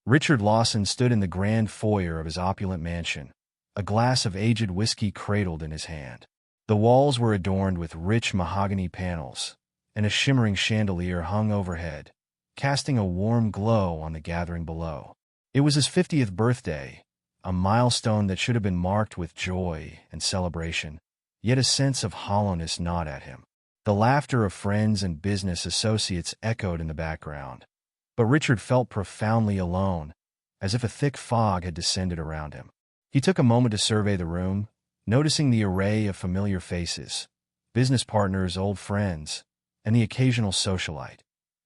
Richard Lawson stood in the grand foyer of his opulent mansion, a glass of aged whiskey cradled in his hand. The walls were adorned with rich mahogany panels, and a shimmering chandelier hung overhead, casting a warm glow on the gathering below. It was his 50th birthday, a milestone that should have been marked with joy and celebration, yet a sense of hollowness gnawed at him. The laughter of friends and business associates echoed in the background, but Richard felt profoundly alone, as if a thick fog had descended around him. He took a moment to survey the room, noticing the array of familiar faces, business partners, old friends, and the occasional socialite,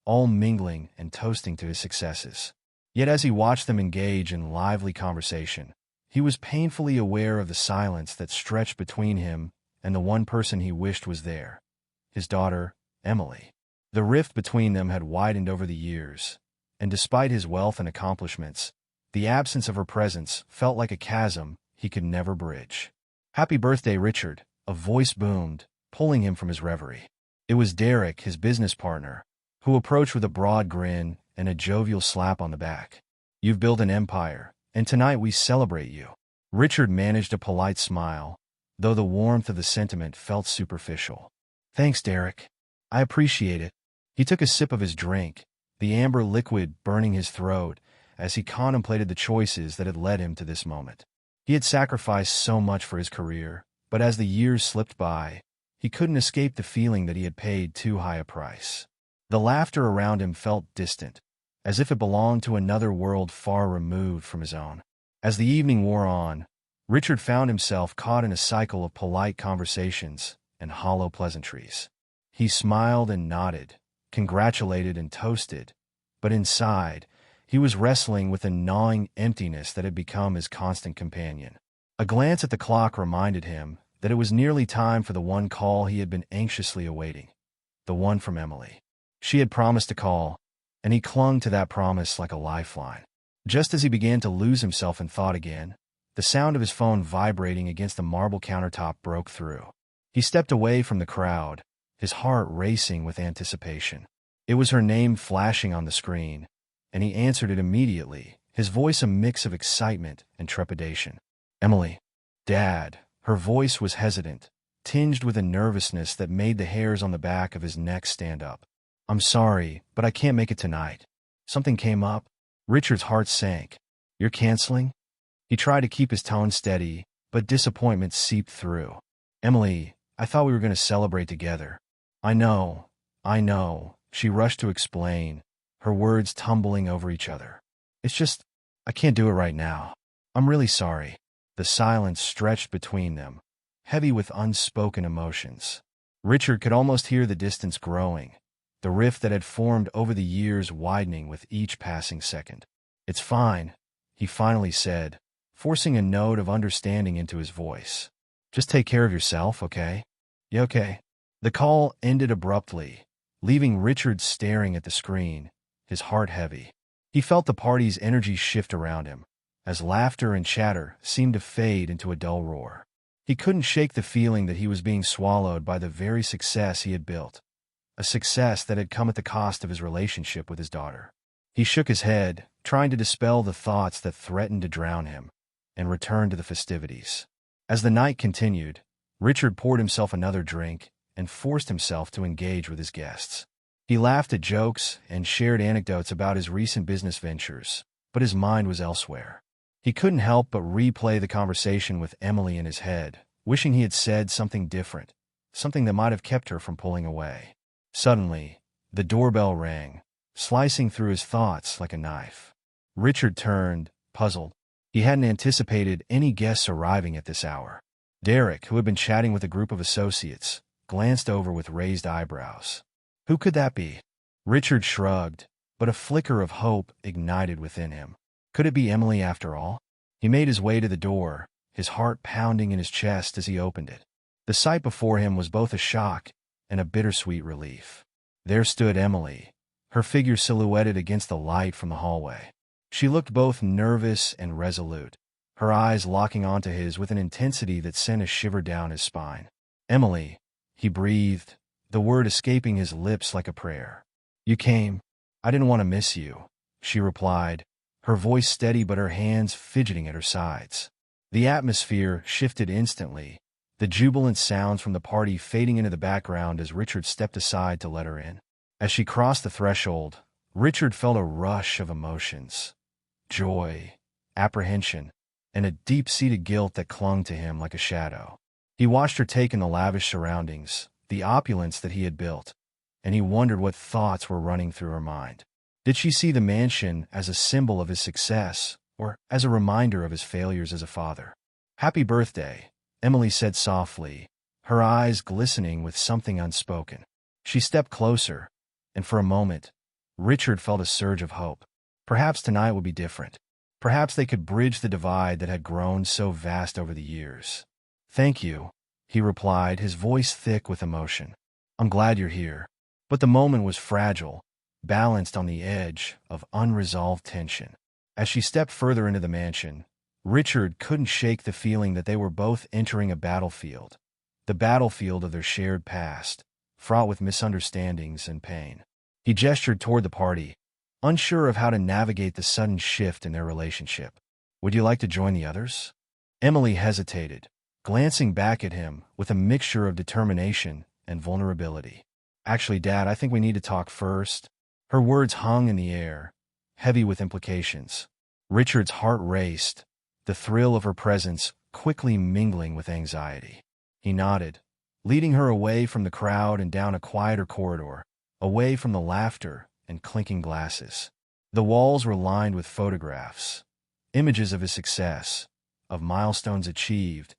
all mingling and toasting to his successes. Yet as he watched them engage in lively conversation, he was painfully aware of the silence that stretched between him and the one person he wished was there, his daughter, Emily. The rift between them had widened over the years, and despite his wealth and accomplishments, the absence of her presence felt like a chasm he could never bridge. "Happy birthday, Richard," a voice boomed, pulling him from his reverie. It was Derek, his business partner, who approached with a broad grin and a jovial slap on the back. "You've built an empire, and tonight we celebrate you." Richard managed a polite smile, though the warmth of the sentiment felt superficial. "Thanks, Derek. I appreciate it." He took a sip of his drink, the amber liquid burning his throat as he contemplated the choices that had led him to this moment. He had sacrificed so much for his career, but as the years slipped by, he couldn't escape the feeling that he had paid too high a price. The laughter around him felt distant, as if it belonged to another world far removed from his own. As the evening wore on, Richard found himself caught in a cycle of polite conversations and hollow pleasantries. He smiled and nodded, congratulated and toasted, but inside, he was wrestling with a gnawing emptiness that had become his constant companion. A glance at the clock reminded him that it was nearly time for the one call he had been anxiously awaiting, the one from Emily. She had promised to call, and he clung to that promise like a lifeline. Just as he began to lose himself in thought again, the sound of his phone vibrating against the marble countertop broke through. He stepped away from the crowd, his heart racing with anticipation. It was her name flashing on the screen, and he answered it immediately, his voice a mix of excitement and trepidation. "Emily." "Dad." Her voice was hesitant, tinged with a nervousness that made the hairs on the back of his neck stand up. "I'm sorry, but I can't make it tonight. Something came up." Richard's heart sank. "You're canceling?" He tried to keep his tone steady, but disappointment seeped through. "Emily, I thought we were going to celebrate together." I know," she rushed to explain, her words tumbling over each other. "It's just, I can't do it right now. I'm really sorry." The silence stretched between them, heavy with unspoken emotions. Richard could almost hear the distance growing, the rift that had formed over the years widening with each passing second. "It's fine," he finally said, forcing a note of understanding into his voice. "Just take care of yourself, okay?" "Yeah, okay." The call ended abruptly, leaving Richard staring at the screen, his heart heavy. He felt the party's energy shift around him, as laughter and chatter seemed to fade into a dull roar. He couldn't shake the feeling that he was being swallowed by the very success he had built, a success that had come at the cost of his relationship with his daughter. He shook his head, trying to dispel the thoughts that threatened to drown him, and returned to the festivities. As the night continued, Richard poured himself another drink and forced himself to engage with his guests. He laughed at jokes and shared anecdotes about his recent business ventures, but his mind was elsewhere. He couldn't help but replay the conversation with Emily in his head, wishing he had said something different, something that might have kept her from pulling away. Suddenly, the doorbell rang, slicing through his thoughts like a knife. Richard turned, puzzled. He hadn't anticipated any guests arriving at this hour. Derek, who had been chatting with a group of associates, glanced over with raised eyebrows. Who could that be? Richard shrugged, but a flicker of hope ignited within him. Could it be Emily after all? He made his way to the door, his heart pounding in his chest as he opened it. The sight before him was both a shock and a bittersweet relief. There stood Emily, her figure silhouetted against the light from the hallway. She looked both nervous and resolute, her eyes locking onto his with an intensity that sent a shiver down his spine. "Emily," he breathed, the word escaping his lips like a prayer. "You came. I didn't want to miss you," she replied, her voice steady but her hands fidgeting at her sides. The atmosphere shifted instantly, the jubilant sounds from the party fading into the background as Richard stepped aside to let her in. As she crossed the threshold, Richard felt a rush of emotions. Joy, apprehension, and a deep-seated guilt that clung to him like a shadow. He watched her take in the lavish surroundings, the opulence that he had built, and he wondered what thoughts were running through her mind. Did she see the mansion as a symbol of his success, or as a reminder of his failures as a father? "Happy birthday," Emily said softly, her eyes glistening with something unspoken. She stepped closer, and for a moment, Richard felt a surge of hope. Perhaps tonight would be different. Perhaps they could bridge the divide that had grown so vast over the years. "Thank you," he replied, his voice thick with emotion. "I'm glad you're here." But the moment was fragile, balanced on the edge of unresolved tension. As she stepped further into the mansion, Richard couldn't shake the feeling that they were both entering a battlefield, the battlefield of their shared past, fraught with misunderstandings and pain. He gestured toward the party, unsure of how to navigate the sudden shift in their relationship. "Would you like to join the others?" Emily hesitated, glancing back at him with a mixture of determination and vulnerability. "Actually, Dad, I think we need to talk first." Her words hung in the air, heavy with implications. Richard's heart raced, the thrill of her presence quickly mingling with anxiety. He nodded, leading her away from the crowd and down a quieter corridor, away from the laughter and clinking glasses. The walls were lined with photographs, images of his success, of milestones achieved,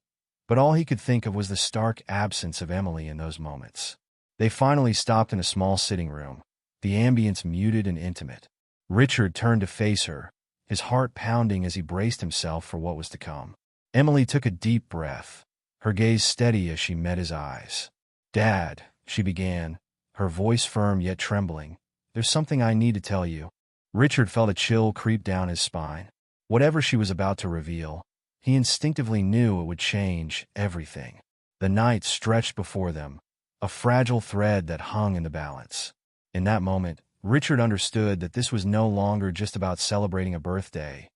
but all he could think of was the stark absence of Emily in those moments. They finally stopped in a small sitting room, the ambience muted and intimate. Richard turned to face her, his heart pounding as he braced himself for what was to come. Emily took a deep breath, her gaze steady as she met his eyes. "Dad," she began, her voice firm yet trembling, "there's something I need to tell you." Richard felt a chill creep down his spine. Whatever she was about to reveal, he instinctively knew it would change everything. The night stretched before them, a fragile thread that hung in the balance. In that moment, Richard understood that this was no longer just about celebrating a birthday.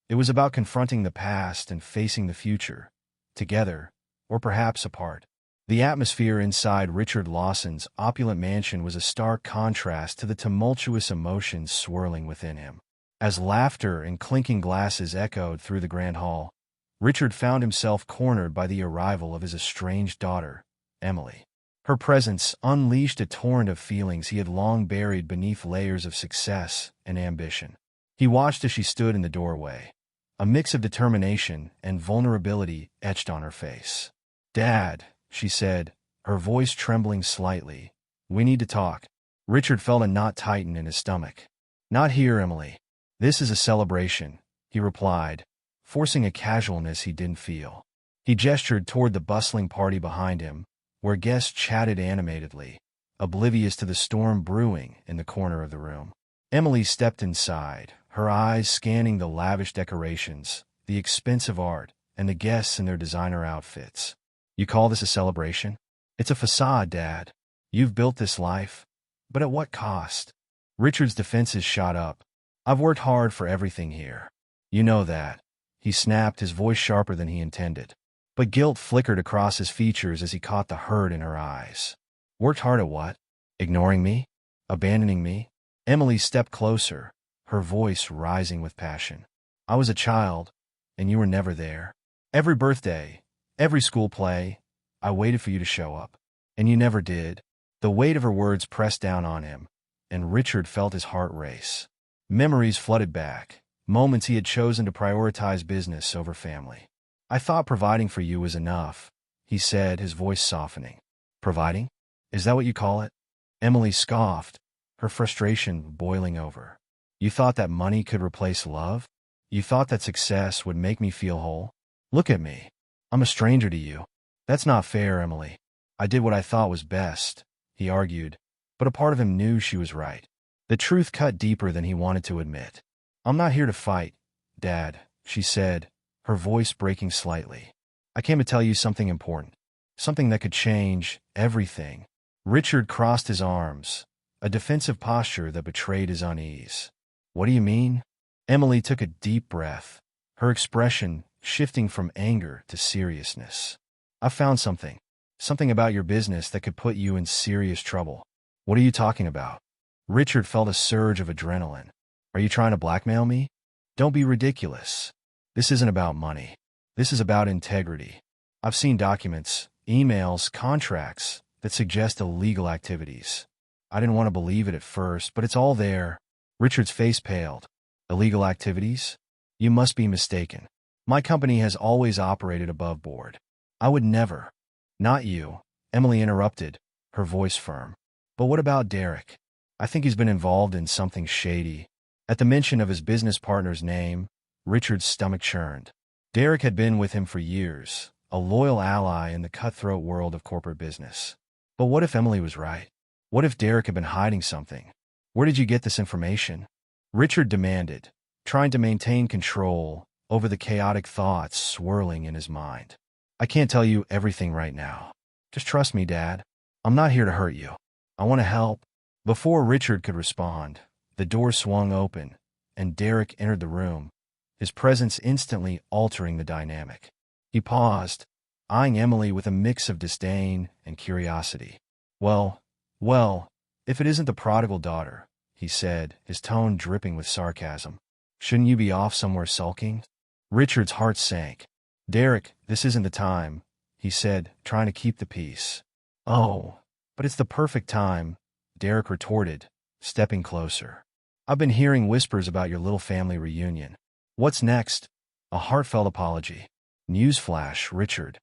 It was about confronting the past and facing the future, together, or perhaps apart. The atmosphere inside Richard Lawson's opulent mansion was a stark contrast to the tumultuous emotions swirling within him. As laughter and clinking glasses echoed through the grand hall, Richard found himself cornered by the arrival of his estranged daughter, Emily. Her presence unleashed a torrent of feelings he had long buried beneath layers of success and ambition. He watched as she stood in the doorway, a mix of determination and vulnerability etched on her face. "Dad," she said, her voice trembling slightly, "we need to talk." Richard felt a knot tighten in his stomach. "Not here, Emily. This is a celebration," he replied, forcing a casualness he didn't feel. He gestured toward the bustling party behind him, where guests chatted animatedly, oblivious to the storm brewing in the corner of the room. Emily stepped inside, her eyes scanning the lavish decorations, the expensive art, and the guests in their designer outfits. "You call this a celebration? It's a facade, Dad. You've built this life. But at what cost?" Richard's defenses shot up. "I've worked hard for everything here. You know that," he snapped, his voice sharper than he intended. But guilt flickered across his features as he caught the hurt in her eyes. "Worked hard at what? Ignoring me? Abandoning me?" Emily stepped closer, her voice rising with passion. "I was a child, and you were never there. Every birthday, every school play, I waited for you to show up. And you never did." The weight of her words pressed down on him, and Richard felt his heart race. Memories flooded back, moments he had chosen to prioritize business over family. "I thought providing for you was enough," he said, his voice softening. "Providing? Is that what you call it?" Emily scoffed, her frustration boiling over. "You thought that money could replace love? You thought that success would make me feel whole? Look at me. I'm a stranger to you." "That's not fair, Emily. I did what I thought was best," he argued, but a part of him knew she was right. The truth cut deeper than he wanted to admit. "I'm not here to fight, Dad," she said, her voice breaking slightly. "I came to tell you something important, something that could change everything." Richard crossed his arms, a defensive posture that betrayed his unease. "What do you mean?" Emily took a deep breath, her expression shifting from anger to seriousness. "I found something. Something about your business that could put you in serious trouble." "What are you talking about?" Richard felt a surge of adrenaline. "Are you trying to blackmail me?" "Don't be ridiculous. This isn't about money. This is about integrity. I've seen documents, emails, contracts that suggest illegal activities." I didn't want to believe it at first, but it's all there. Richard's face paled. "Illegal activities? You must be mistaken. My company has always operated above board." "I would never." "Not you," Emily interrupted, her voice firm. "But what about Derek? I think he's been involved in something shady." At the mention of his business partner's name, Richard's stomach churned. Derek had been with him for years, a loyal ally in the cutthroat world of corporate business. But what if Emily was right? What if Derek had been hiding something? "Where did you get this information?" Richard demanded, trying to maintain control over the chaotic thoughts swirling in his mind. "I can't tell you everything right now. Just trust me, Dad. I'm not here to hurt you. I want to help." Before Richard could respond, the door swung open, and Derek entered the room, his presence instantly altering the dynamic. He paused, eyeing Emily with a mix of disdain and curiosity. Well, if it isn't the prodigal daughter," he said, his tone dripping with sarcasm. "Shouldn't you be off somewhere sulking?" Richard's heart sank. "Derek, this isn't the time," he said, trying to keep the peace. "Oh, but it's the perfect time," Derek retorted, stepping closer. "I've been hearing whispers about your little family reunion. What's next?" "A heartfelt apology." "Newsflash, Richard.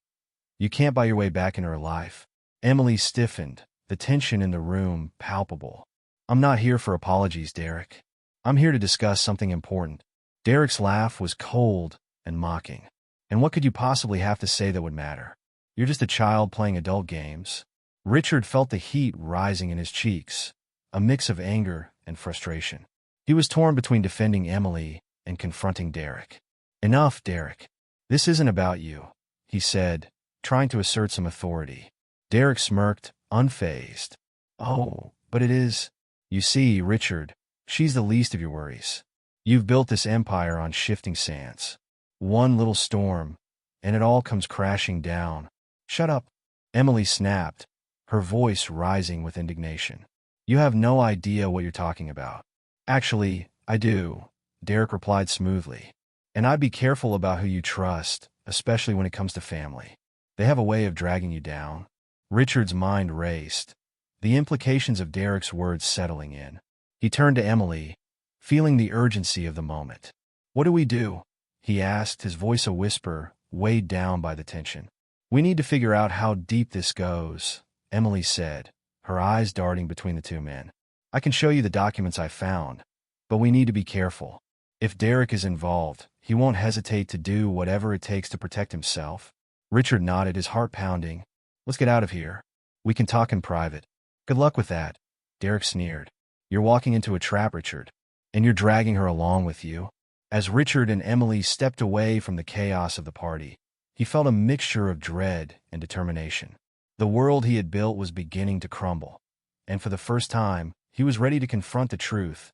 You can't buy your way back into her life." Emily stiffened, the tension in the room palpable. "I'm not here for apologies, Derek. I'm here to discuss something important." Derek's laugh was cold and mocking. "And what could you possibly have to say that would matter? You're just a child playing adult games." Richard felt the heat rising in his cheeks, a mix of anger and frustration. He was torn between defending Emily and confronting Derek. "Enough, Derek. This isn't about you," he said, trying to assert some authority. Derek smirked, unfazed. "Oh, but it is. You see, Richard, she's the least of your worries. You've built this empire on shifting sands. One little storm, and it all comes crashing down." "Shut up," Emily snapped, her voice rising with indignation. "You have no idea what you're talking about." "Actually, I do," Derek replied smoothly. "And I'd be careful about who you trust, especially when it comes to family. They have a way of dragging you down." Richard's mind raced, the implications of Derek's words settling in. He turned to Emily, feeling the urgency of the moment. "What do we do?" he asked, his voice a whisper, weighed down by the tension. "We need to figure out how deep this goes," Emily said, her eyes darting between the two men. "I can show you the documents I found, but we need to be careful. If Derek is involved, he won't hesitate to do whatever it takes to protect himself." Richard nodded, his heart pounding. "Let's get out of here. We can talk in private." "Good luck with that," Derek sneered. "You're walking into a trap, Richard, and you're dragging her along with you." As Richard and Emily stepped away from the chaos of the party, he felt a mixture of dread and determination. The world he had built was beginning to crumble, and for the first time, he was ready to confront the truth,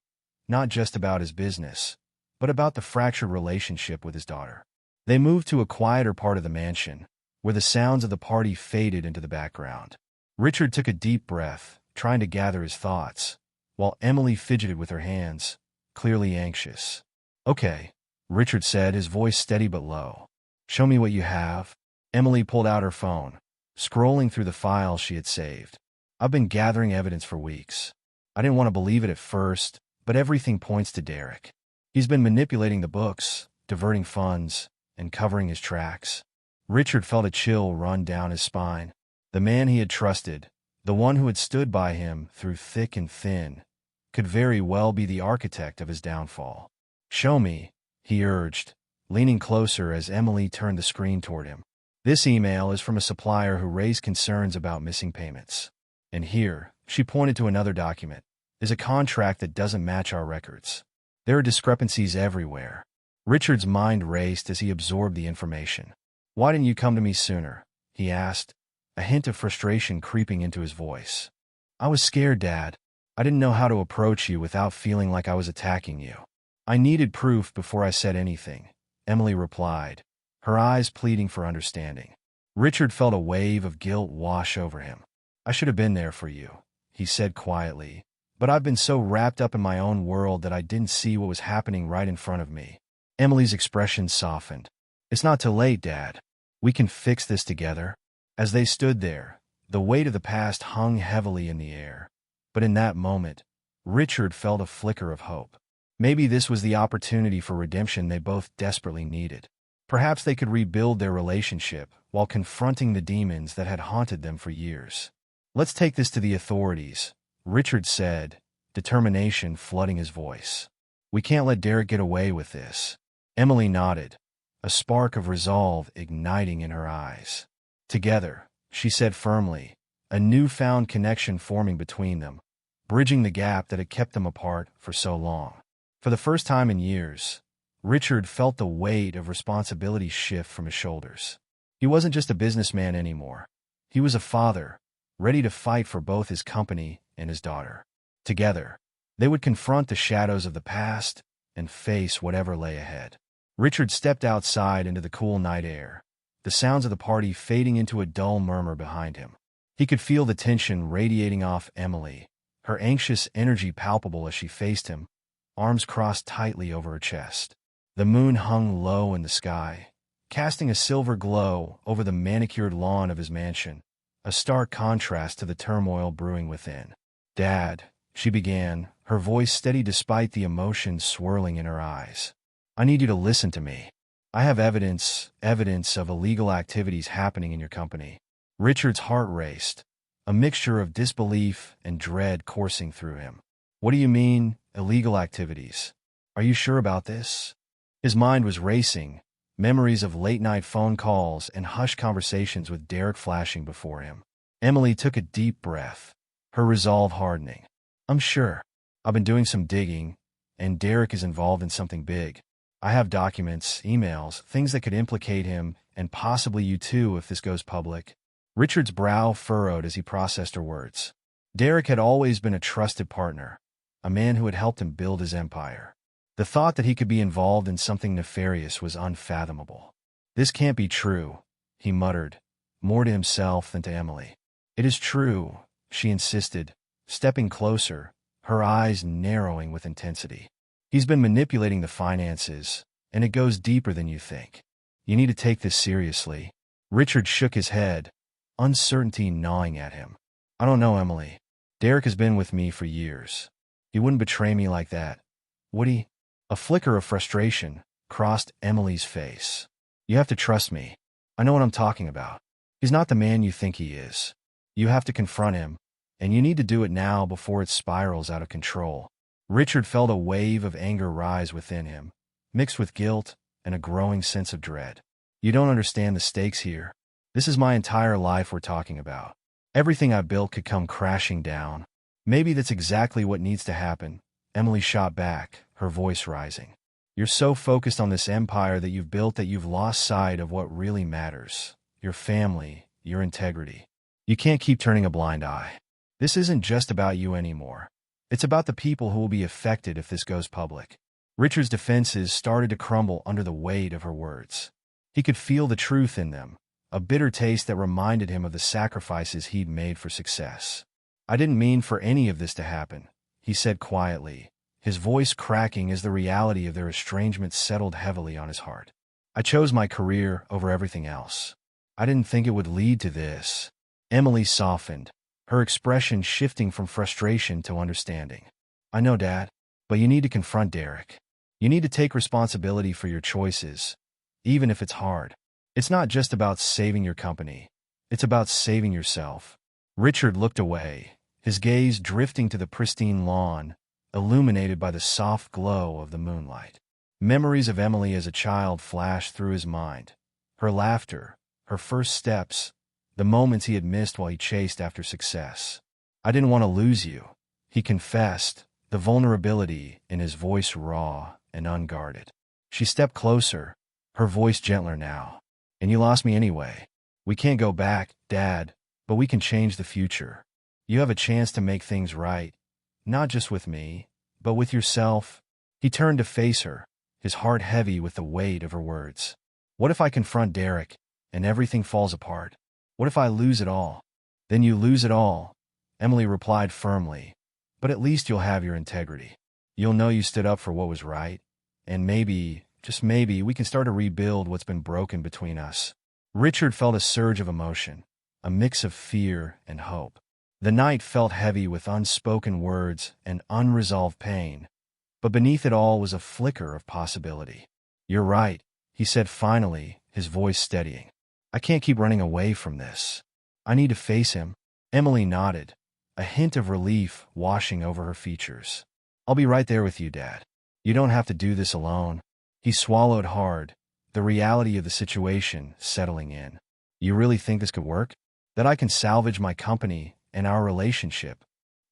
not just about his business, but about the fractured relationship with his daughter. They moved to a quieter part of the mansion, where the sounds of the party faded into the background. Richard took a deep breath, trying to gather his thoughts, while Emily fidgeted with her hands, clearly anxious. "Okay," Richard said, his voice steady but low. "Show me what you have." Emily pulled out her phone, scrolling through the files she had saved. "I've been gathering evidence for weeks. I didn't want to believe it at first, but everything points to Derek. He's been manipulating the books, diverting funds, and covering his tracks." Richard felt a chill run down his spine. The man he had trusted, the one who had stood by him through thick and thin, could very well be the architect of his downfall. "Show me," he urged, leaning closer as Emily turned the screen toward him. "This email is from a supplier who raised concerns about missing payments. And here," she pointed to another document, "is a contract that doesn't match our records. There are discrepancies everywhere." Richard's mind raced as he absorbed the information. "Why didn't you come to me sooner?" he asked, a hint of frustration creeping into his voice. "I was scared, Dad. I didn't know how to approach you without feeling like I was attacking you." I needed proof before I said anything, Emily replied, her eyes pleading for understanding. Richard felt a wave of guilt wash over him. I should have been there for you, he said quietly, but I've been so wrapped up in my own world that I didn't see what was happening right in front of me. Emily's expression softened. It's not too late, Dad. We can fix this together. As they stood there, the weight of the past hung heavily in the air. But in that moment, Richard felt a flicker of hope. Maybe this was the opportunity for redemption they both desperately needed. Perhaps they could rebuild their relationship while confronting the demons that had haunted them for years. Let's take this to the authorities, Richard said, determination flooding his voice. We can't let Derek get away with this. Emily nodded, a spark of resolve igniting in her eyes. Together, she said firmly, a newfound connection forming between them, bridging the gap that had kept them apart for so long. For the first time in years, Richard felt the weight of responsibility shift from his shoulders. He wasn't just a businessman anymore. He was a father, ready to fight for both his company and his daughter. Together, they would confront the shadows of the past and face whatever lay ahead. Richard stepped outside into the cool night air, the sounds of the party fading into a dull murmur behind him. He could feel the tension radiating off Emily, her anxious energy palpable as she faced him, arms crossed tightly over her chest. The moon hung low in the sky, casting a silver glow over the manicured lawn of his mansion, a stark contrast to the turmoil brewing within. Dad, she began, her voice steady despite the emotion swirling in her eyes. I need you to listen to me. I have evidence of illegal activities happening in your company. Richard's heart raced, a mixture of disbelief and dread coursing through him. What do you mean, illegal activities? Are you sure about this? His mind was racing, memories of late-night phone calls and hushed conversations with Derek flashing before him. Emily took a deep breath, her resolve hardening. I'm sure. I've been doing some digging, and Derek is involved in something big. I have documents, emails, things that could implicate him, and possibly you too if this goes public. Richard's brow furrowed as he processed her words. Derek had always been a trusted partner, a man who had helped him build his empire. The thought that he could be involved in something nefarious was unfathomable. This can't be true, he muttered, more to himself than to Emily. It is true, she insisted, stepping closer, her eyes narrowing with intensity. He's been manipulating the finances, and it goes deeper than you think. You need to take this seriously. Richard shook his head, uncertainty gnawing at him. I don't know, Emily. Derek has been with me for years. He wouldn't betray me like that, would he? A flicker of frustration crossed Emily's face. You have to trust me. I know what I'm talking about. He's not the man you think he is. You have to confront him, and you need to do it now before it spirals out of control. Richard felt a wave of anger rise within him, mixed with guilt and a growing sense of dread. You don't understand the stakes here. This is my entire life we're talking about. Everything I built could come crashing down. Maybe that's exactly what needs to happen. Emily shot back, her voice rising. You're so focused on this empire that you've built that you've lost sight of what really matters. Your family, your integrity. You can't keep turning a blind eye. This isn't just about you anymore. It's about the people who will be affected if this goes public. Richard's defenses started to crumble under the weight of her words. He could feel the truth in them, a bitter taste that reminded him of the sacrifices he'd made for success. I didn't mean for any of this to happen, he said quietly, his voice cracking as the reality of their estrangement settled heavily on his heart. I chose my career over everything else. I didn't think it would lead to this. Emily softened, her expression shifting from frustration to understanding. I know, Dad, but you need to confront Derek. You need to take responsibility for your choices, even if it's hard. It's not just about saving your company. It's about saving yourself. Richard looked away, his gaze drifting to the pristine lawn, illuminated by the soft glow of the moonlight. Memories of Emily as a child flashed through his mind. Her laughter, her first steps, the moments he had missed while he chased after success. I didn't want to lose you, he confessed, the vulnerability in his voice raw and unguarded. She stepped closer, her voice gentler now. And you lost me anyway. We can't go back, Dad, but we can change the future. You have a chance to make things right, not just with me, but with yourself. He turned to face her, his heart heavy with the weight of her words. What if I confront Derek, and everything falls apart? What if I lose it all? Then you lose it all, Emily replied firmly. But at least you'll have your integrity. You'll know you stood up for what was right, and maybe, just maybe, we can start to rebuild what's been broken between us. Richard felt a surge of emotion, a mix of fear and hope. The night felt heavy with unspoken words and unresolved pain, but beneath it all was a flicker of possibility. You're right, he said finally, his voice steadying. I can't keep running away from this. I need to face him. Emily nodded, a hint of relief washing over her features. I'll be right there with you, Dad. You don't have to do this alone. He swallowed hard, the reality of the situation settling in. You really think this could work? That I can salvage my company and our relationship?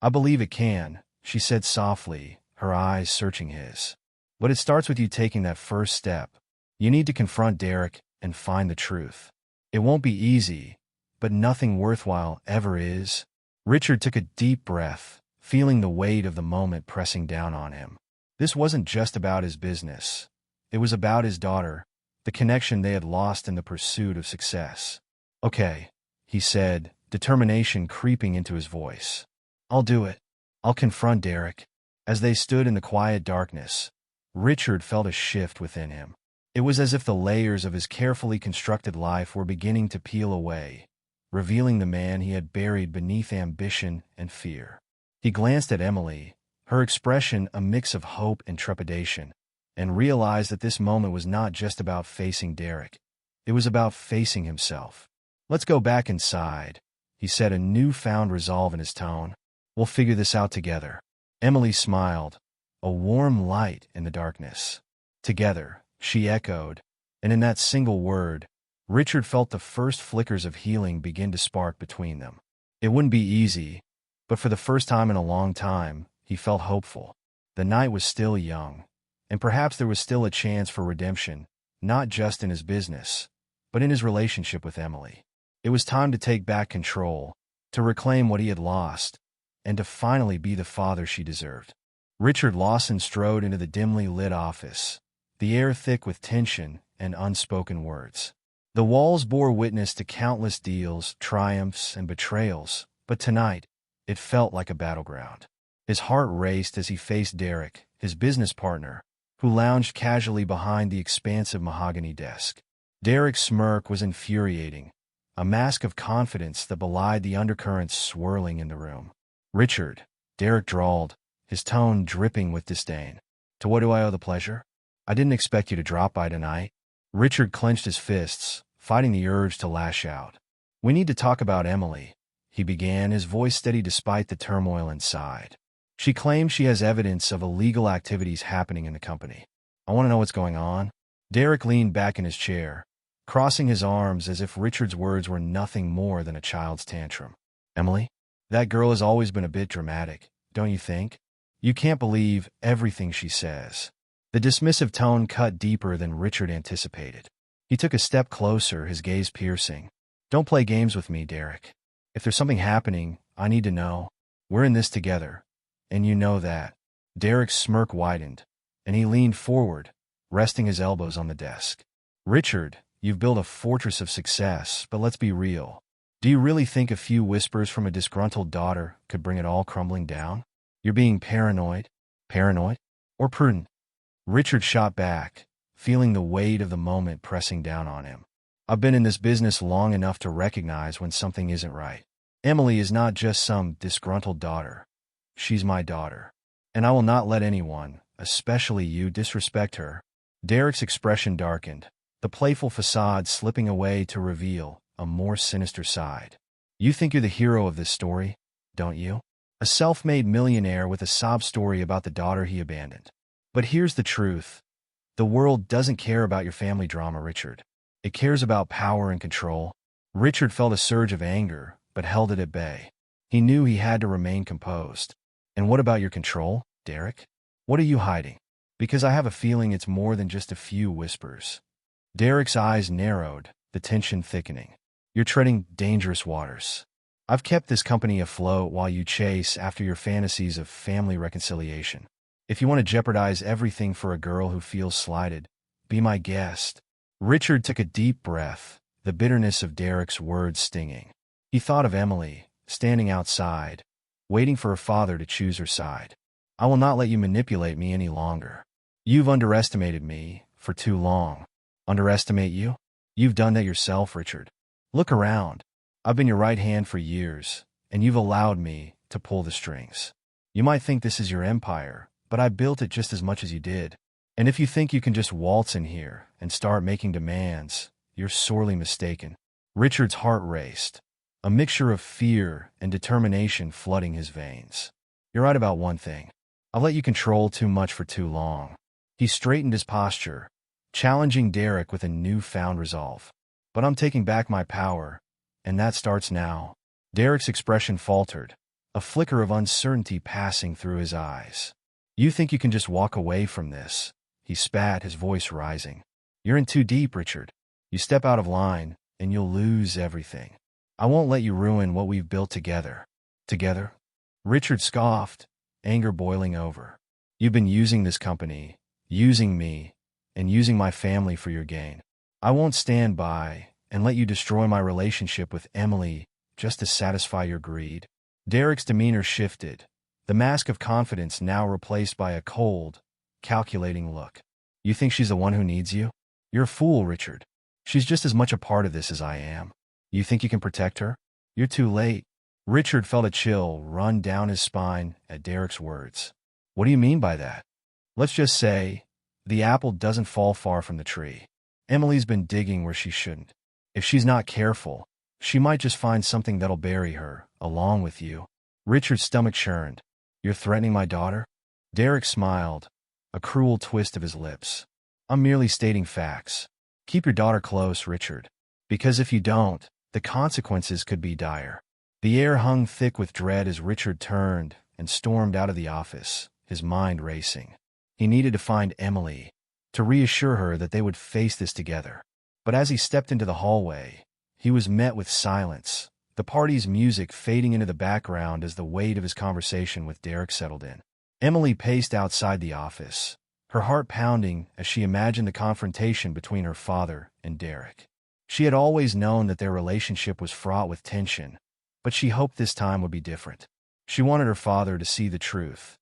I believe it can, she said softly, her eyes searching his. But it starts with you taking that first step. You need to confront Derek and find the truth. It won't be easy, but nothing worthwhile ever is. Richard took a deep breath, feeling the weight of the moment pressing down on him. This wasn't just about his business. It was about his daughter, the connection they had lost in the pursuit of success. Okay, he said, determination creeping into his voice. I'll do it. I'll confront Derek. As they stood in the quiet darkness, Richard felt a shift within him. It was as if the layers of his carefully constructed life were beginning to peel away, revealing the man he had buried beneath ambition and fear. He glanced at Emily, her expression a mix of hope and trepidation, and realized that this moment was not just about facing Derek. It was about facing himself. Let's go back inside, he said, a newfound resolve in his tone. We'll figure this out together. Emily smiled, a warm light in the darkness. Together, she echoed, and in that single word, Richard felt the first flickers of healing begin to spark between them. It wouldn't be easy, but for the first time in a long time, he felt hopeful. The night was still young, and perhaps there was still a chance for redemption, not just in his business, but in his relationship with Emily. It was time to take back control, to reclaim what he had lost, and to finally be the father she deserved. Richard Lawson strode into the dimly lit office, the air thick with tension and unspoken words. The walls bore witness to countless deals, triumphs, and betrayals, but tonight, it felt like a battleground. His heart raced as he faced Derek, his business partner, who lounged casually behind the expansive mahogany desk. Derek's smirk was infuriating, a mask of confidence that belied the undercurrents swirling in the room. Richard, Derek drawled, his tone dripping with disdain. To what do I owe the pleasure? I didn't expect you to drop by tonight. Richard clenched his fists, fighting the urge to lash out. We need to talk about Emily, he began, his voice steady despite the turmoil inside. She claims she has evidence of illegal activities happening in the company. I want to know what's going on. Derek leaned back in his chair, crossing his arms as if Richard's words were nothing more than a child's tantrum. Emily? That girl has always been a bit dramatic, don't you think? You can't believe everything she says. The dismissive tone cut deeper than Richard anticipated. He took a step closer, his gaze piercing. Don't play games with me, Derek. If there's something happening, I need to know. We're in this together, and you know that. Derek's smirk widened, and he leaned forward, resting his elbows on the desk. Richard, you've built a fortress of success, but let's be real. Do you really think a few whispers from a disgruntled daughter could bring it all crumbling down? You're being paranoid? Paranoid? Or prudent? Richard shot back, feeling the weight of the moment pressing down on him. I've been in this business long enough to recognize when something isn't right. Emily is not just some disgruntled daughter. She's my daughter. And I will not let anyone, especially you, disrespect her. Derek's expression darkened, the playful facade slipping away to reveal a more sinister side. You think you're the hero of this story, don't you? A self-made millionaire with a sob story about the daughter he abandoned. But here's the truth. The world doesn't care about your family drama, Richard. It cares about power and control. Richard felt a surge of anger, but held it at bay. He knew he had to remain composed. And what about your control, Derek? What are you hiding? Because I have a feeling it's more than just a few whispers. Derek's eyes narrowed, the tension thickening. You're treading dangerous waters. I've kept this company afloat while you chase after your fantasies of family reconciliation. If you want to jeopardize everything for a girl who feels slighted, be my guest. Richard took a deep breath, the bitterness of Derek's words stinging. He thought of Emily, standing outside, waiting for her father to choose her side. I will not let you manipulate me any longer. You've underestimated me for too long. Underestimate you? You've done that yourself, Richard. Look around. I've been your right hand for years, and you've allowed me to pull the strings. You might think this is your empire, but I built it just as much as you did. And if you think you can just waltz in here and start making demands, you're sorely mistaken. Richard's heart raced, a mixture of fear and determination flooding his veins. You're right about one thing. I've let you control too much for too long. He straightened his posture, challenging Derek with a newfound resolve. But I'm taking back my power, and that starts now. Derek's expression faltered, a flicker of uncertainty passing through his eyes. You think you can just walk away from this? He spat, his voice rising. You're in too deep, Richard. You step out of line, and you'll lose everything. I won't let you ruin what we've built together. Together? Richard scoffed, anger boiling over. You've been using this company, using me, and using my family for your gain. I won't stand by and let you destroy my relationship with Emily just to satisfy your greed. Derek's demeanor shifted, the mask of confidence now replaced by a cold, calculating look. You think she's the one who needs you? You're a fool, Richard. She's just as much a part of this as I am. You think you can protect her? You're too late. Richard felt a chill run down his spine at Derek's words. What do you mean by that? Let's just say, the apple doesn't fall far from the tree. Emily's been digging where she shouldn't. If she's not careful, she might just find something that'll bury her, along with you. Richard's stomach churned. You're threatening my daughter? Derek smiled, a cruel twist of his lips. I'm merely stating facts. Keep your daughter close, Richard. Because if you don't, the consequences could be dire. The air hung thick with dread as Richard turned and stormed out of the office, his mind racing. He needed to find Emily, to reassure her that they would face this together. But as he stepped into the hallway, he was met with silence, the party's music fading into the background as the weight of his conversation with Derek settled in. Emily paced outside the office, her heart pounding as she imagined the confrontation between her father and Derek. She had always known that their relationship was fraught with tension, but she hoped this time would be different. She wanted her father to see the truth,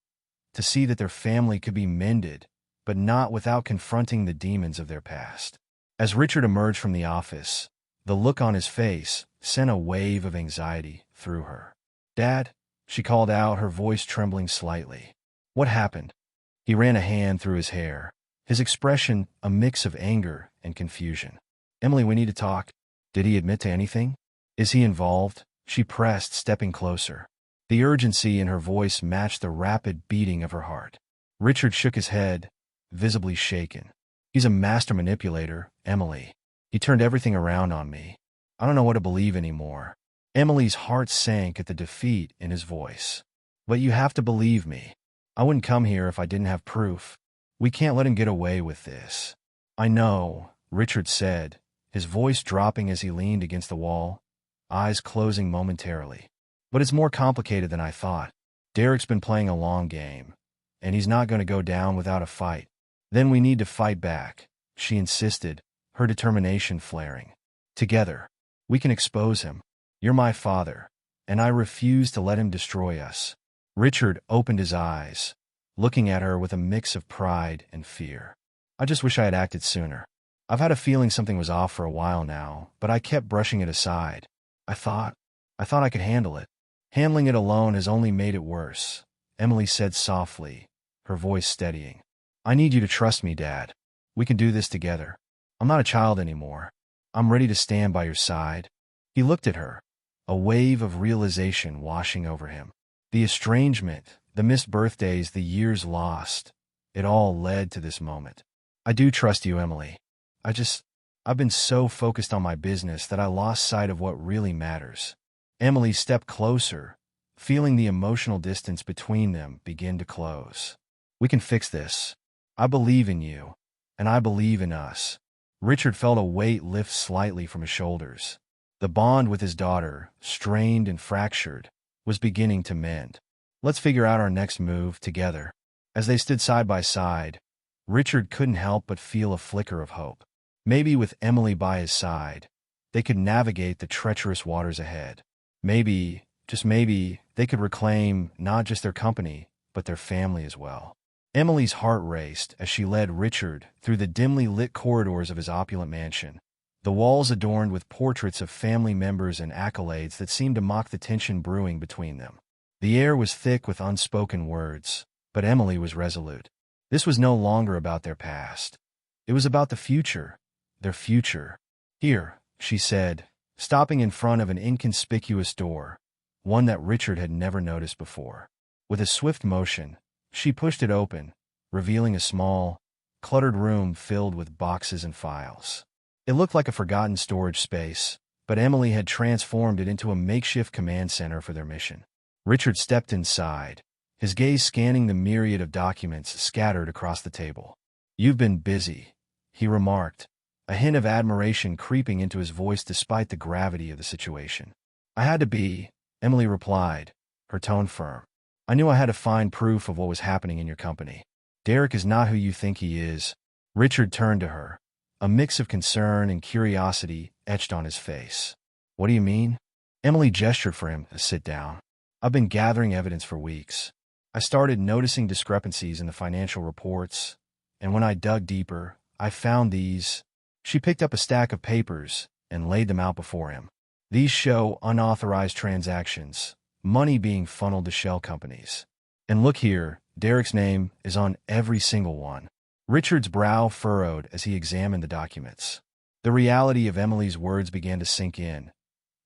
to see that their family could be mended, but not without confronting the demons of their past. As Richard emerged from the office, the look on his face sent a wave of anxiety through her. Dad, she called out, her voice trembling slightly. What happened? He ran a hand through his hair, his expression a mix of anger and confusion. Emily, we need to talk. Did he admit to anything? Is he involved? She pressed, stepping closer. The urgency in her voice matched the rapid beating of her heart. Richard shook his head, visibly shaken. He's a master manipulator, Emily. He turned everything around on me. I don't know what to believe anymore. Emily's heart sank at the defeat in his voice. But you have to believe me. I wouldn't come here if I didn't have proof. We can't let him get away with this. I know, Richard said, his voice dropping as he leaned against the wall, eyes closing momentarily. But it's more complicated than I thought. Derek's been playing a long game, and he's not going to go down without a fight. Then we need to fight back, she insisted, her determination flaring. Together, we can expose him. You're my father, and I refuse to let him destroy us. Richard opened his eyes, looking at her with a mix of pride and fear. I just wish I had acted sooner. I've had a feeling something was off for a while now, but I kept brushing it aside. I thought I could handle it. Handling it alone has only made it worse, Emily said softly, her voice steadying. I need you to trust me, Dad. We can do this together. I'm not a child anymore. I'm ready to stand by your side. He looked at her, a wave of realization washing over him. The estrangement, the missed birthdays, the years lost, it all led to this moment. I do trust you, Emily. I've been so focused on my business that I lost sight of what really matters. Emily stepped closer, feeling the emotional distance between them begin to close. We can fix this. I believe in you, and I believe in us. Richard felt a weight lift slightly from his shoulders. The bond with his daughter, strained and fractured, was beginning to mend. Let's figure out our next move together. As they stood side by side, Richard couldn't help but feel a flicker of hope. Maybe with Emily by his side, they could navigate the treacherous waters ahead. Maybe, just maybe, they could reclaim not just their company, but their family as well. Emily's heart raced as she led Richard through the dimly lit corridors of his opulent mansion, the walls adorned with portraits of family members and accolades that seemed to mock the tension brewing between them. The air was thick with unspoken words, but Emily was resolute. This was no longer about their past. It was about the future, their future. Here, she said, stopping in front of an inconspicuous door, one that Richard had never noticed before. With a swift motion, she pushed it open, revealing a small, cluttered room filled with boxes and files. It looked like a forgotten storage space, but Emily had transformed it into a makeshift command center for their mission. Richard stepped inside, his gaze scanning the myriad of documents scattered across the table. "You've been busy," he remarked, a hint of admiration creeping into his voice despite the gravity of the situation. "I had to be," Emily replied, her tone firm. "I knew I had to find proof of what was happening in your company. Derek is not who you think he is." Richard turned to her, a mix of concern and curiosity etched on his face. "What do you mean?" Emily gestured for him to sit down. "I've been gathering evidence for weeks. I started noticing discrepancies in the financial reports, and when I dug deeper, I found these." She picked up a stack of papers and laid them out before him. "These show unauthorized transactions, money being funneled to shell companies. And look here, Derek's name is on every single one." Richard's brow furrowed as he examined the documents. The reality of Emily's words began to sink in,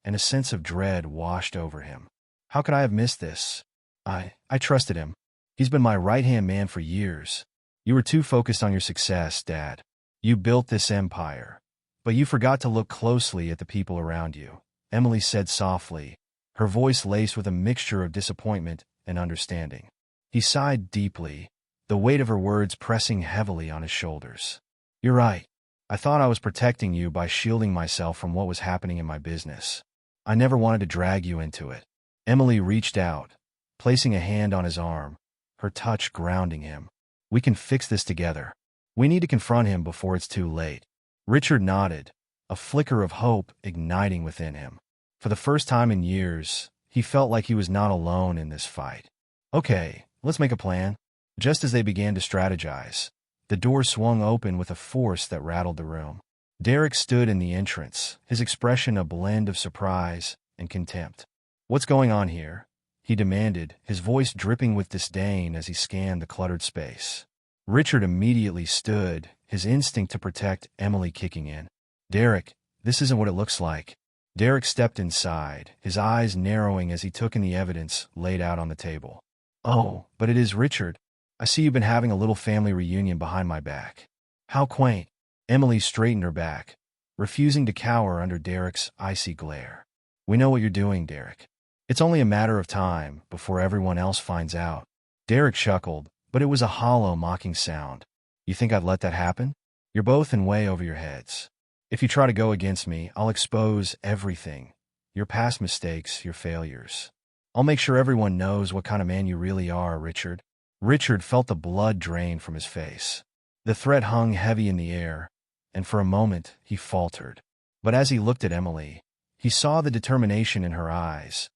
and a sense of dread washed over him. "How could I have missed this? I trusted him. He's been my right-hand man for years. You were too focused on your success, Dad. You built this empire, but you forgot to look closely at the people around you," Emily said softly, her voice laced with a mixture of disappointment and understanding. He sighed deeply, the weight of her words pressing heavily on his shoulders. "You're right. I thought I was protecting you by shielding myself from what was happening in my business. I never wanted to drag you into it." Emily reached out, placing a hand on his arm, her touch grounding him. "We can fix this together. We need to confront him before it's too late." Richard nodded, a flicker of hope igniting within him. For the first time in years, he felt like he was not alone in this fight. "Okay, let's make a plan." Just as they began to strategize, the door swung open with a force that rattled the room. Derek stood in the entrance, his expression a blend of surprise and contempt. "What's going on here?" he demanded, his voice dripping with disdain as he scanned the cluttered space. Richard immediately stood, his instinct to protect Emily kicking in. "Derek, this isn't what it looks like." Derek stepped inside, his eyes narrowing as he took in the evidence laid out on the table. "Oh, but it is Richard. I see you've been having a little family reunion behind my back. How quaint." Emily straightened her back, refusing to cower under Derek's icy glare. "We know what you're doing, Derek. It's only a matter of time before everyone else finds out." Derek chuckled, but it was a hollow, mocking sound. "You think I'd let that happen? You're both in way over your heads. If you try to go against me, I'll expose everything. Your past mistakes, your failures. I'll make sure everyone knows what kind of man you really are, Richard." Richard felt the blood drain from his face. The threat hung heavy in the air, and for a moment he faltered. But as he looked at Emily, he saw the determination in her eyes,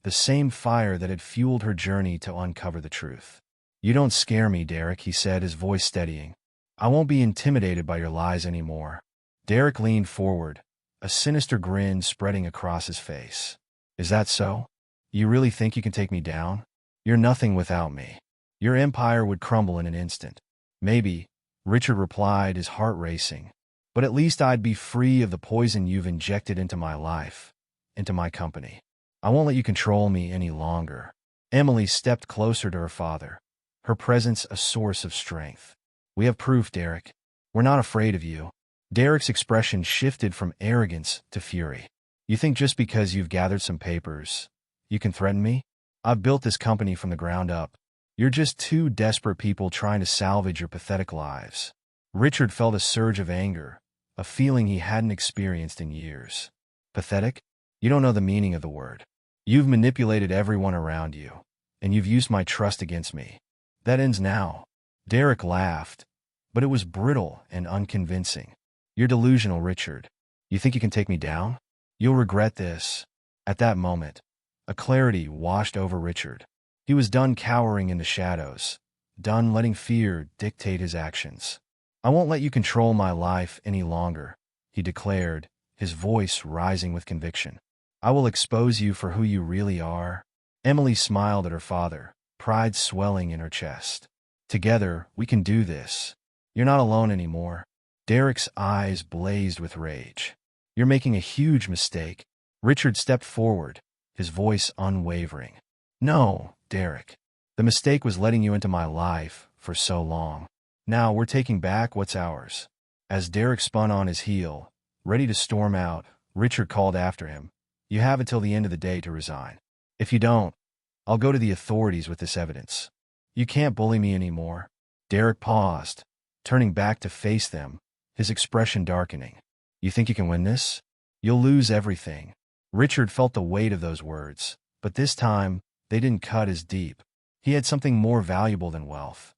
the same fire that had fueled her journey to uncover the truth. "You don't scare me, Derek," he said, his voice steadying. "I won't be intimidated by your lies anymore." Derek leaned forward, a sinister grin spreading across his face. "Is that so? You really think you can take me down? You're nothing without me. Your empire would crumble in an instant." "Maybe," Richard replied, his heart racing. "But at least I'd be free of the poison you've injected into my life, into my company. I won't let you control me any longer." Emily stepped closer to her father, her presence a source of strength. "We have proof, Derek. We're not afraid of you." Derek's expression shifted from arrogance to fury. "You think just because you've gathered some papers, you can threaten me? I've built this company from the ground up. You're just two desperate people trying to salvage your pathetic lives." Richard felt a surge of anger, a feeling he hadn't experienced in years. "Pathetic? You don't know the meaning of the word. You've manipulated everyone around you, and you've used my trust against me. That ends now. Derek laughed, but it was brittle and unconvincing. You're delusional, Richard. You think you can take me down? You'll regret this. At that moment, a clarity washed over Richard. He was done cowering in the shadows, done letting fear dictate his actions. I won't let you control my life any longer, he declared, his voice rising with conviction. I will expose you for who you really are. Emily smiled at her father, pride swelling in her chest. Together, we can do this. You're not alone anymore. Derek's eyes blazed with rage. You're making a huge mistake. Richard stepped forward, his voice unwavering. No, Derek. The mistake was letting you into my life for so long. Now we're taking back what's ours. As Derek spun on his heel, ready to storm out, Richard called after him. You have until the end of the day to resign. If you don't, I'll go to the authorities with this evidence. You can't bully me anymore. Derek paused, turning back to face them, his expression darkening. You think you can win this? You'll lose everything. Richard felt the weight of those words, but this time, they didn't cut as deep. He had something more valuable than wealth.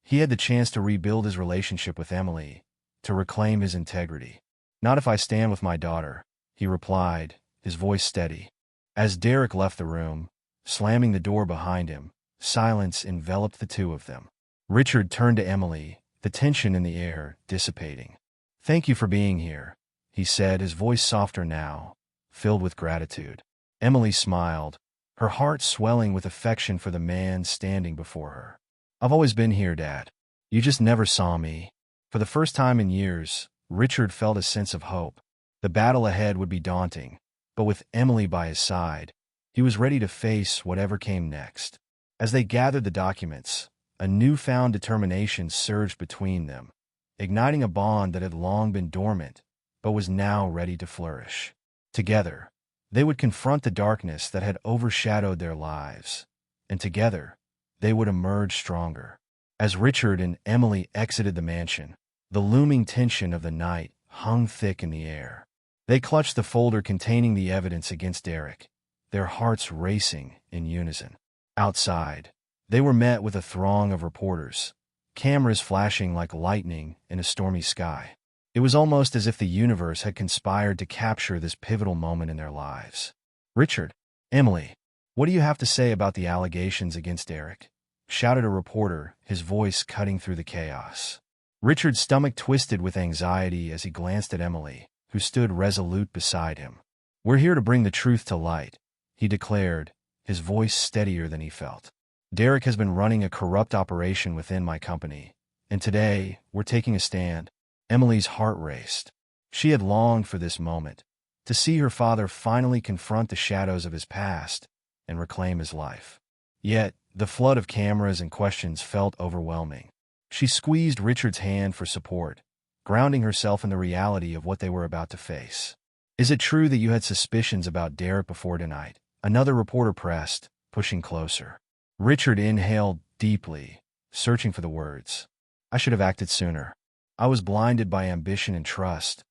He had the chance to rebuild his relationship with Emily, to reclaim his integrity. Not if I stand with my daughter, he replied, his voice steady. As Derek left the room, slamming the door behind him, silence enveloped the two of them. Richard turned to Emily, the tension in the air dissipating. Thank you for being here, he said, his voice softer now, filled with gratitude. Emily smiled, her heart swelling with affection for the man standing before her. I've always been here, Dad. You just never saw me. For the first time in years, Richard felt a sense of hope. The battle ahead would be daunting, but with Emily by his side, he was ready to face whatever came next. As they gathered the documents, a newfound determination surged between them, igniting a bond that had long been dormant, but was now ready to flourish. Together, they would confront the darkness that had overshadowed their lives, and together, they would emerge stronger. As Richard and Emily exited the mansion, the looming tension of the night hung thick in the air. They clutched the folder containing the evidence against Derek, their hearts racing in unison. Outside, they were met with a throng of reporters, cameras flashing like lightning in a stormy sky. It was almost as if the universe had conspired to capture this pivotal moment in their lives. Richard, Emily, what do you have to say about the allegations against Derek? Shouted a reporter, his voice cutting through the chaos. Richard's stomach twisted with anxiety as he glanced at Emily, who stood resolute beside him. We're here to bring the truth to light, he declared, his voice steadier than he felt. Derek has been running a corrupt operation within my company, and today we're taking a stand. Emily's heart raced. She had longed for this moment, to see her father finally confront the shadows of his past and reclaim his life. Yet, the flood of cameras and questions felt overwhelming. She squeezed Richard's hand for support, grounding herself in the reality of what they were about to face. Is it true that you had suspicions about Derek before tonight? Another reporter pressed, pushing closer. Richard inhaled deeply, searching for the words. I should have acted sooner. I was blinded by ambition and trust,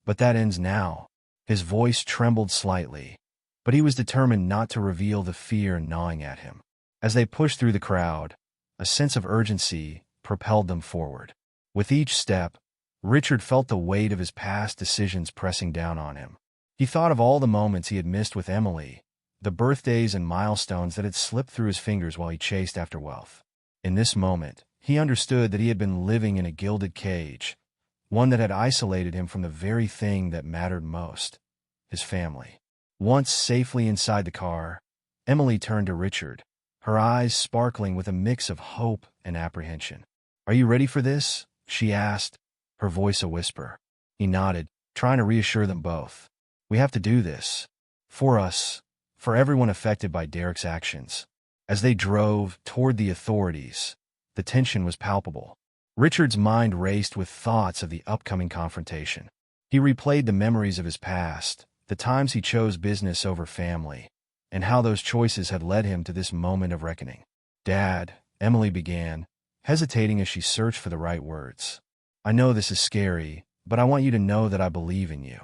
but that ends now. His voice trembled slightly, but he was determined not to reveal the fear gnawing at him. As they pushed through the crowd, a sense of urgency propelled them forward. With each step, Richard felt the weight of his past decisions pressing down on him. He thought of all the moments he had missed with Emily, the birthdays and milestones that had slipped through his fingers while he chased after wealth. In this moment, he understood that he had been living in a gilded cage, one that had isolated him from the very thing that mattered most, his family. Once safely inside the car, Emily turned to Richard, her eyes sparkling with a mix of hope and apprehension. Are you ready for this? She asked, her voice a whisper. He nodded, trying to reassure them both. We have to do this. For us, for everyone affected by Derek's actions. As they drove toward the authorities, the tension was palpable. Richard's mind raced with thoughts of the upcoming confrontation. He replayed the memories of his past, the times he chose business over family, and how those choices had led him to this moment of reckoning. Dad, Emily began, hesitating as she searched for the right words. I know this is scary, but I want you to know that I believe in you.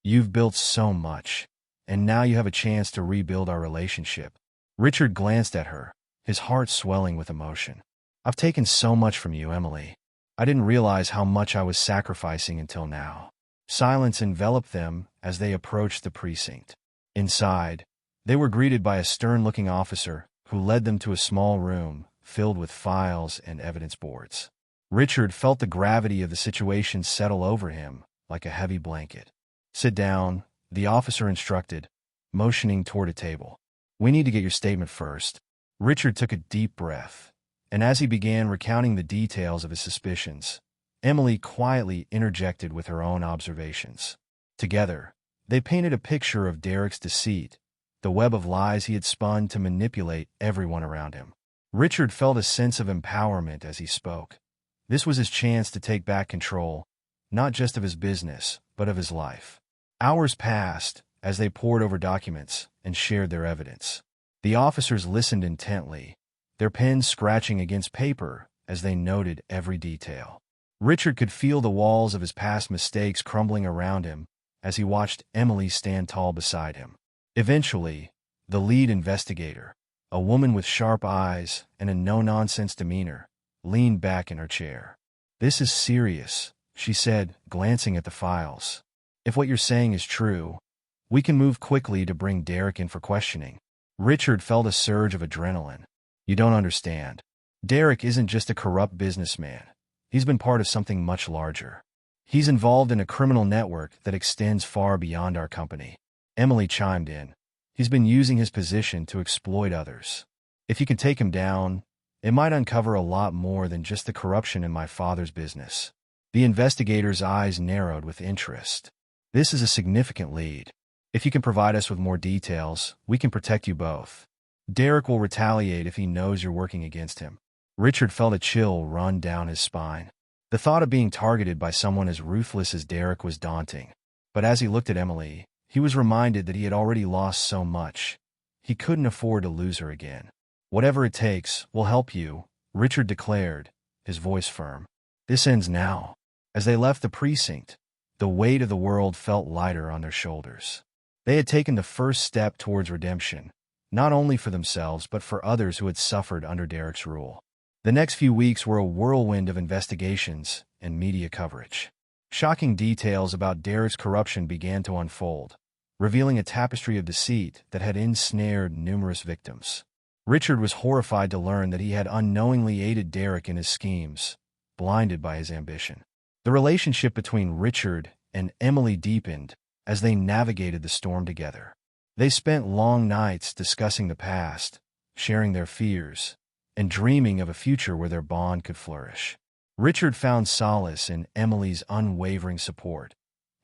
You've built so much, and now you have a chance to rebuild our relationship. Richard glanced at her, his heart swelling with emotion. I've taken so much from you, Emily. I didn't realize how much I was sacrificing until now. Silence enveloped them as they approached the precinct. Inside, they were greeted by a stern-looking officer who led them to a small room filled with files and evidence boards. Richard felt the gravity of the situation settle over him like a heavy blanket. "Sit down," the officer instructed, motioning toward a table. "We need to get your statement first." Richard took a deep breath, and as he began recounting the details of his suspicions, Emily quietly interjected with her own observations. Together, they painted a picture of Derek's deceit, the web of lies he had spun to manipulate everyone around him. Richard felt a sense of empowerment as he spoke. This was his chance to take back control, not just of his business, but of his life. Hours passed as they pored over documents and shared their evidence. The officers listened intently, their pens scratching against paper as they noted every detail. Richard could feel the walls of his past mistakes crumbling around him as he watched Emily stand tall beside him. Eventually, the lead investigator, a woman with sharp eyes and a no-nonsense demeanor, leaned back in her chair. "This is serious," she said, glancing at the files. "If what you're saying is true, we can move quickly to bring Derek in for questioning." Richard felt a surge of adrenaline. "You don't understand. Derek isn't just a corrupt businessman. He's been part of something much larger. He's involved in a criminal network that extends far beyond our company." Emily chimed in. "He's been using his position to exploit others. If you can take him down, it might uncover a lot more than just the corruption in my father's business." The investigator's eyes narrowed with interest. "This is a significant lead. If you can provide us with more details, we can protect you both. Derek will retaliate if he knows you're working against him." Richard felt a chill run down his spine. The thought of being targeted by someone as ruthless as Derek was daunting. But as he looked at Emily, he was reminded that he had already lost so much. He couldn't afford to lose her again. "Whatever it takes, we'll help you," Richard declared, his voice firm. "This ends now." As they left the precinct, the weight of the world felt lighter on their shoulders. They had taken the first step towards redemption, not only for themselves but for others who had suffered under Derek's rule. The next few weeks were a whirlwind of investigations and media coverage. Shocking details about Derek's corruption began to unfold, revealing a tapestry of deceit that had ensnared numerous victims. Richard was horrified to learn that he had unknowingly aided Derek in his schemes, blinded by his ambition. The relationship between Richard and Emily deepened as they navigated the storm together. They spent long nights discussing the past, sharing their fears, and dreaming of a future where their bond could flourish. Richard found solace in Emily's unwavering support,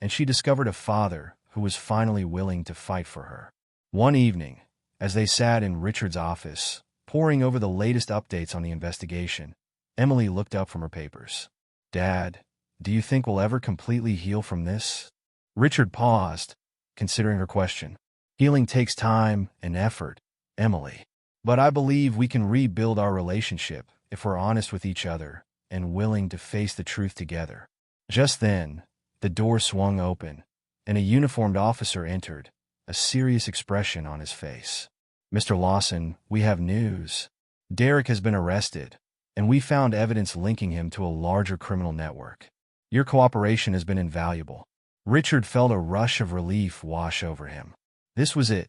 and she discovered a father who was finally willing to fight for her. One evening, as they sat in Richard's office, poring over the latest updates on the investigation, Emily looked up from her papers. "Dad, do you think we'll ever completely heal from this?" Richard paused, considering her question. "Healing takes time and effort, Emily. But I believe we can rebuild our relationship if we're honest with each other and willing to face the truth together." Just then, the door swung open, and a uniformed officer entered, a serious expression on his face. "Mr. Lawson, we have news. Derek has been arrested, and we found evidence linking him to a larger criminal network. Your cooperation has been invaluable." Richard felt a rush of relief wash over him. This was it,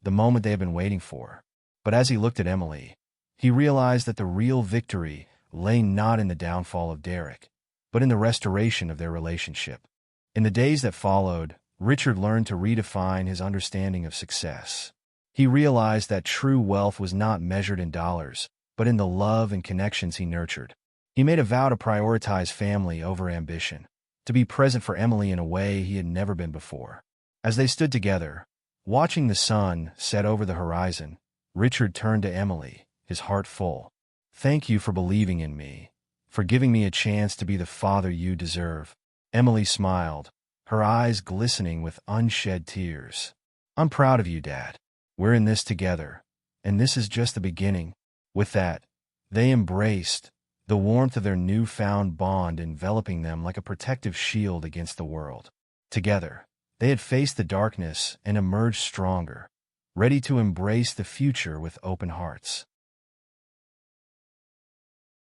the moment they had been waiting for. But as he looked at Emily, he realized that the real victory lay not in the downfall of Derek, but in the restoration of their relationship. In the days that followed, Richard learned to redefine his understanding of success. He realized that true wealth was not measured in dollars, but in the love and connections he nurtured. He made a vow to prioritize family over ambition, to be present for Emily in a way he had never been before. As they stood together, watching the sun set over the horizon, Richard turned to Emily, his heart full. "Thank you for believing in me, for giving me a chance to be the father you deserve." Emily smiled, her eyes glistening with unshed tears. "I'm proud of you, Dad. We're in this together, and this is just the beginning." With that, they embraced, the warmth of their newfound bond enveloping them like a protective shield against the world. Together, they had faced the darkness and emerged stronger, ready to embrace the future with open hearts.